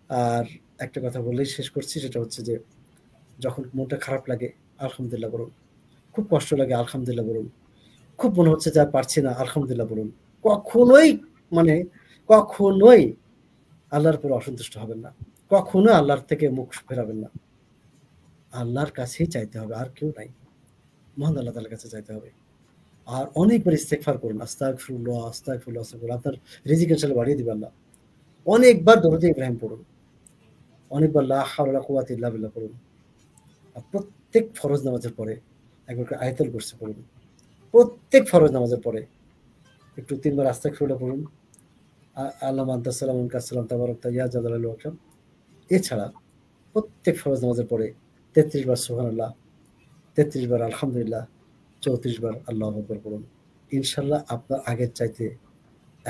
আর একটা কথা বলেই শেষ করছি, সেটা হচ্ছে যে যখন মনটা খারাপ লাগে আলহামদুলিল্লাহ বলুন, খুব কষ্ট লাগে আলহামদুলিল্লাহ বলুন, খুব মনে হচ্ছে যে আর পারছি না আলহামদুলিল্লাহ বলুন। কখনোই মানে কখনোই আল্লাহর উপর অসন্তুষ্ট হবেন না, কখনো আল্লাহর থেকে মুখ ফেরাবেন না। আল্লাহর কাছেই চাইতে হবে, আর কেউ নাই। মহান আল্লাহ তাআলার কাছে চাইতে হবে। আর অনেকবার ইস্তেগফার করুন, আস্তাগফিরুল্লাহ আস্তাগফিরুল্লাহ আস্তাগফিরুল্লাহ, আপনার রিজিক ইনশাআল্লাহ বাড়িয়ে দিবে আল্লাহ। অনেকবার দরুদে ইব্রাহিম পড়ুন, অনেকবার লা হাওলা ওয়ালা কুওয়াতা ইল্লা বিল্লাহ পড়ুন। আর প্রত্যেক ফরজ নামাজের পরে একবার করে আয়াতুল কুরসি পড়ুন। প্রত্যেক ফরজ নামাজের পরে একটু ৩ বার আস্তাগফিরুল্লাহ পড়ুন। আল্লাহুম্মা আনতাস সালাম ওয়া মিনকাস সালাম তাবারাকতা ইয়া যাল জালালি ওয়াল ইকরাম। এছাড়া প্রত্যেক ফরজ নামাজের পরে ৩৩ বার সুবহানাল্লাহ, ৩৩ বার আলহামদুলিল্লাহ, ৩৪ বার আল্লাহু আকবার পড়ুন। ইনশাআল্লাহ আপনার আগের চাইতে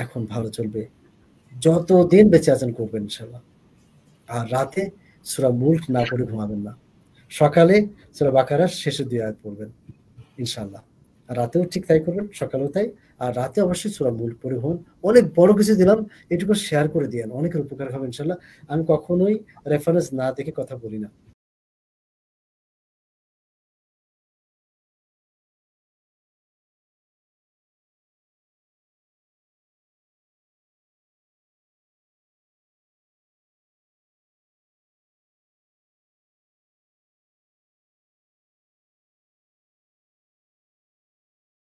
এখন ভালো চলবে। যতদিন বেঁচে আছেন করবেন ইনশাআল্লাহ। আর রাতে সূরা মুল্ক না পড়ে ঘুমাবেন না। সকালে সূরা বাকারার শেষের ২ আয়াত পড়বেন ইনশাআল্লাহ। আর রাতেও ঠিক তাই করবেন, সকালেও তাই। আর রাতে অবশ্যই সূরা মুল্ক পড়ে ঘুমান। অনেক বড় কিছু দিলাম, এটুকু শেয়ার করে দিয়েন। অনেকের উপকার হবে ইনশাআল্লাহ। আমি কখনোই রেফারেন্স না দেখে কথা বলি না।